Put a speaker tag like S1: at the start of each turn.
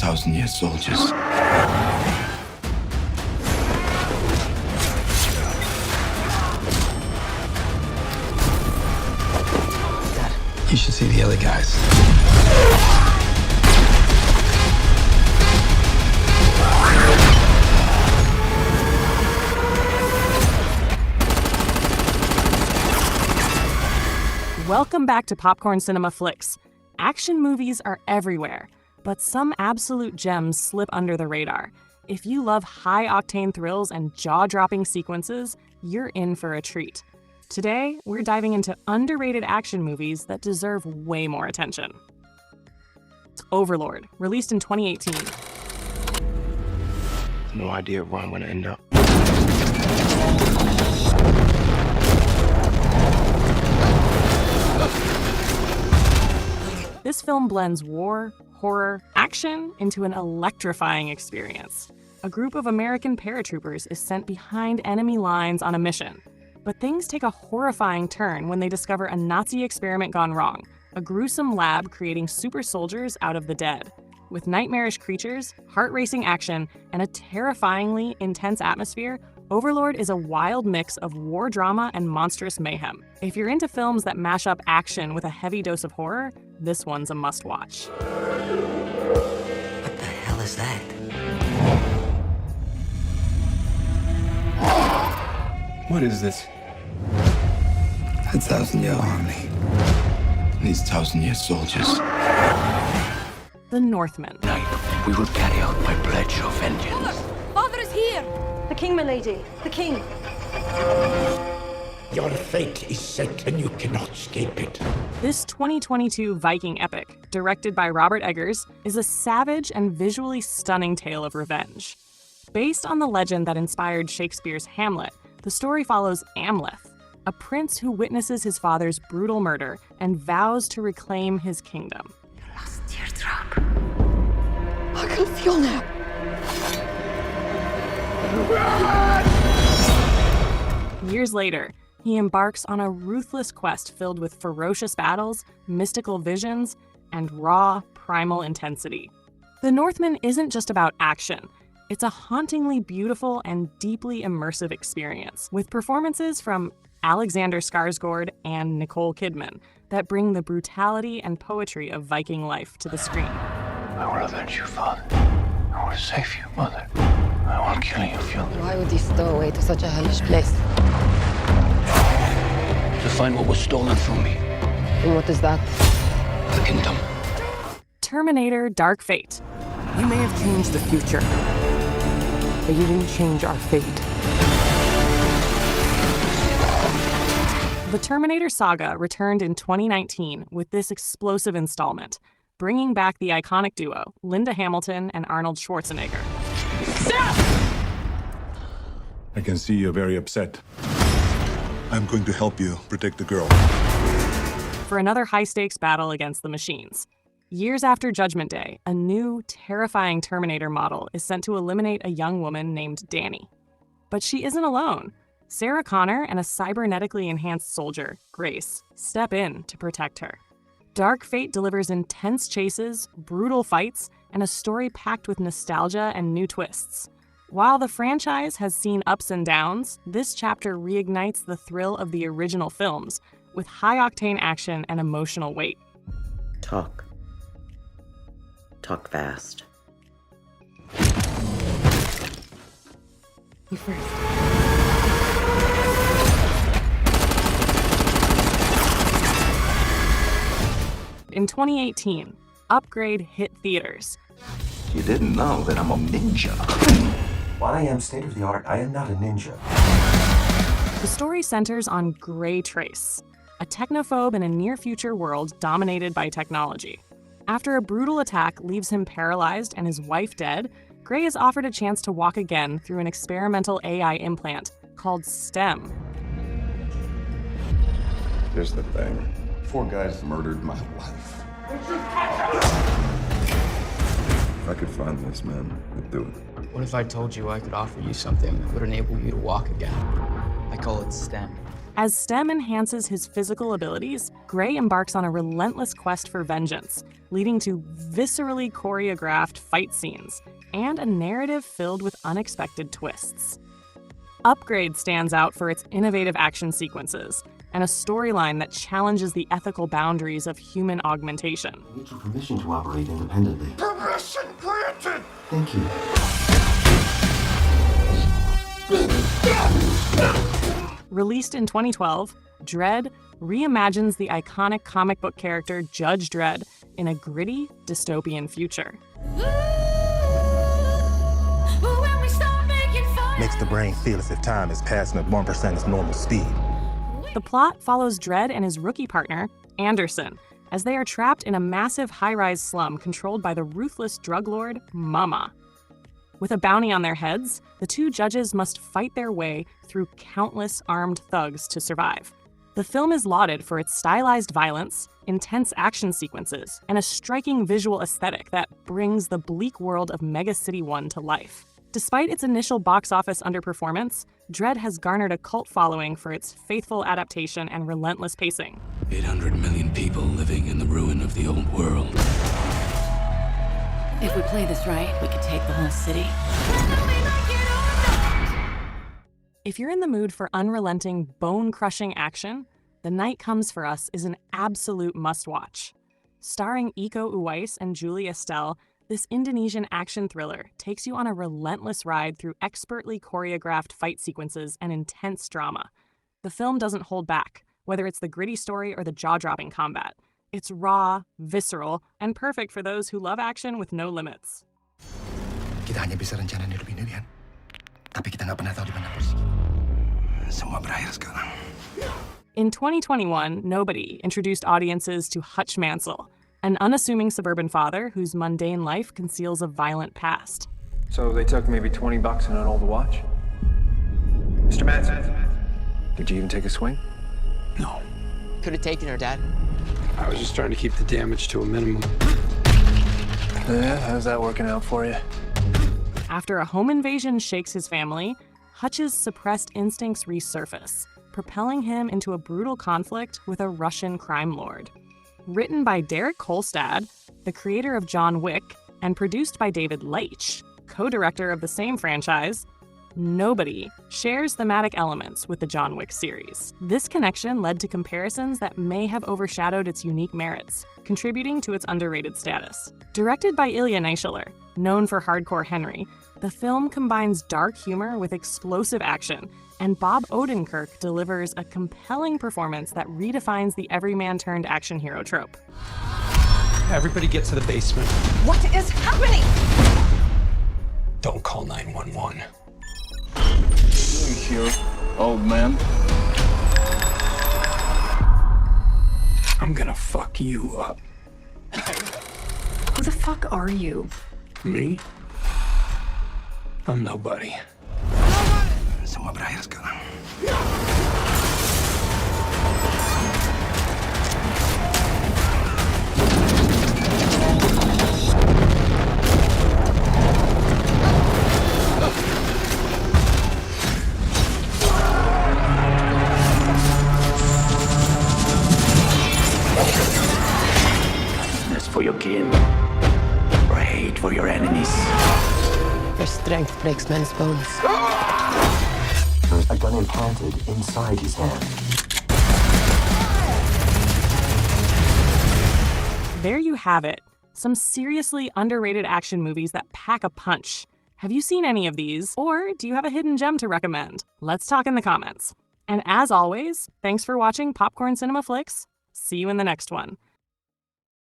S1: 1,000-year soldiers.
S2: Dad, you should see the other guys.
S3: Welcome back to Popcorn Cinema Flixx. Action movies are everywhere, but some absolute gems slip under the radar. If you love high-octane thrills and jaw-dropping sequences, you're in for a treat. Today, we're diving into underrated action movies that deserve way more attention. Overlord, released in 2018.
S1: No idea where I'm gonna end up.
S3: This film blends war, horror, action into an electrifying experience. A group of American paratroopers is sent behind enemy lines on a mission. But things take a horrifying turn when they discover a Nazi experiment gone wrong, a gruesome lab creating super soldiers out of the dead. With nightmarish creatures, heart-racing action, and a terrifyingly intense atmosphere, Overlord is a wild mix of war drama and monstrous mayhem. If you're into films that mash up action with a heavy dose of horror, this one's a must-watch.
S4: What the hell is that?
S1: What is this?
S2: 1,000-year army.
S1: These 1,000-year soldiers.
S3: The Northman.
S4: Tonight, we will carry out my pledge of vengeance.
S5: Father is here! The king, my lady. The king.
S6: Your fate is set and you cannot escape it.
S3: This 2022 Viking epic, directed by Robert Eggers, is a savage and visually stunning tale of revenge. Based on the legend that inspired Shakespeare's Hamlet, the story follows Amleth, a prince who witnesses his father's brutal murder and vows to reclaim his kingdom.
S5: Last teardrop. I can feel now.
S3: Years later, he embarks on a ruthless quest filled with ferocious battles, mystical visions, and raw, primal intensity. The Northman isn't just about action. It's a hauntingly beautiful and deeply immersive experience, with performances from Alexander Skarsgård and Nicole Kidman that bring the brutality and poetry of Viking life to the screen.
S1: I will avenge you, father. I will save you, mother. I will kill you if you live.
S5: Why would he stow away to such a hellish place?
S4: To find what was stolen from me.
S5: And what is that?
S4: The kingdom.
S3: Terminator: Dark Fate.
S7: You may have changed the future, but you didn't change our fate.
S3: The Terminator saga returned in 2019 with this explosive installment, bringing back the iconic duo, Linda Hamilton and Arnold Schwarzenegger.
S8: I can see you're very upset. I'm going to help you protect the girl.
S3: For another high-stakes battle against the machines. Years after Judgment Day, a new, terrifying Terminator model is sent to eliminate a young woman named Danny. But she isn't alone. Sarah Connor and a cybernetically enhanced soldier, Grace, step in to protect her. Dark Fate delivers intense chases, brutal fights, and a story packed with nostalgia and new twists. While the franchise has seen ups and downs, this chapter reignites the thrill of the original films with high-octane action and emotional weight.
S9: Talk. Talk fast.
S5: You first.
S3: In 2018, Upgrade hit theaters.
S6: You didn't know that I'm a ninja.
S10: While I am state-of-the-art, I am not a ninja.
S3: The story centers on Gray Trace, a technophobe in a near-future world dominated by technology. After a brutal attack leaves him paralyzed and his wife dead, Gray is offered a chance to walk again through an experimental AI implant called STEM.
S8: Here's the thing.
S10: 4 guys murdered my wife.
S8: If I could find this man, I'd do it.
S7: What if I told you I could offer you something that would enable you to walk again? I call it STEM.
S3: As STEM enhances his physical abilities, Gray embarks on a relentless quest for vengeance, leading to viscerally choreographed fight scenes and a narrative filled with unexpected twists. Upgrade stands out for its innovative action sequences and a storyline that challenges the ethical boundaries of human augmentation.
S10: I need your permission to operate independently.
S6: Permission granted!
S10: Thank you.
S3: Released in 2012, Dredd reimagines the iconic comic book character Judge Dredd in a gritty, dystopian future.
S9: Makes the brain feel as if time is passing at 1% its normal speed.
S3: The plot follows Dredd and his rookie partner, Anderson, as they are trapped in a massive high-rise slum controlled by the ruthless drug lord, Mama. With a bounty on their heads, the two judges must fight their way through countless armed thugs to survive. The film is lauded for its stylized violence, intense action sequences, and a striking visual aesthetic that brings the bleak world of Mega City 1 to life. Despite its initial box office underperformance, Dredd has garnered a cult following for its faithful adaptation and relentless pacing.
S4: 800 million people living in the ruin of the old world.
S7: If we play this right, we could take the whole city.
S3: If you're in the mood for unrelenting, bone-crushing action, The Night Comes for Us is an absolute must-watch. Starring Iko Uwais and Julie Estelle, this Indonesian action thriller takes you on a relentless ride through expertly choreographed fight sequences and intense drama. The film doesn't hold back, whether it's the gritty story or the jaw-dropping combat. It's raw, visceral, and perfect for those who love action with no limits.
S2: Kita hanya bisa rencanain hidup ini, Rian. Tapi kita nggak pernah tahu di mana posisi. Semua berakhir sekarang.
S3: In 2021, Nobody introduced audiences to Hutch Mansell, an unassuming suburban father whose mundane life conceals a violent past.
S11: So they took maybe $20 and an old watch? Mr. Manson, did you even take a swing?
S2: No.
S7: Could have taken her, Dad.
S1: I was just trying to keep the damage to a minimum.
S11: Yeah, how's that working out for you?
S3: After a home invasion shakes his family, Hutch's suppressed instincts resurface, propelling him into a brutal conflict with a Russian crime lord. Written by Derek Kolstad, the creator of John Wick, and produced by David Leitch, co-director of the same franchise, Nobody shares thematic elements with the John Wick series. This connection led to comparisons that may have overshadowed its unique merits, contributing to its underrated status. Directed by Ilya Naishuller, known for Hardcore Henry, the film combines dark humor with explosive action, and Bob Odenkirk delivers a compelling performance that redefines the everyman-turned-action hero trope.
S1: Everybody get to the basement.
S5: What is happening?
S1: Don't call 911.
S6: Here, old man.
S1: I'm gonna fuck you up.
S5: Who the fuck are you?
S1: Me? I'm nobody.
S2: Semua berakhir sekarang.
S4: For your kin, or hate for your enemies.
S7: Your strength breaks men's bones.
S10: There's a gun implanted inside his hand.
S3: There you have it. Some seriously underrated action movies that pack a punch. Have you seen any of these? Or do you have a hidden gem to recommend? Let's talk in the comments. And as always, thanks for watching Popcorn Cinema Flixx. See you in the next one.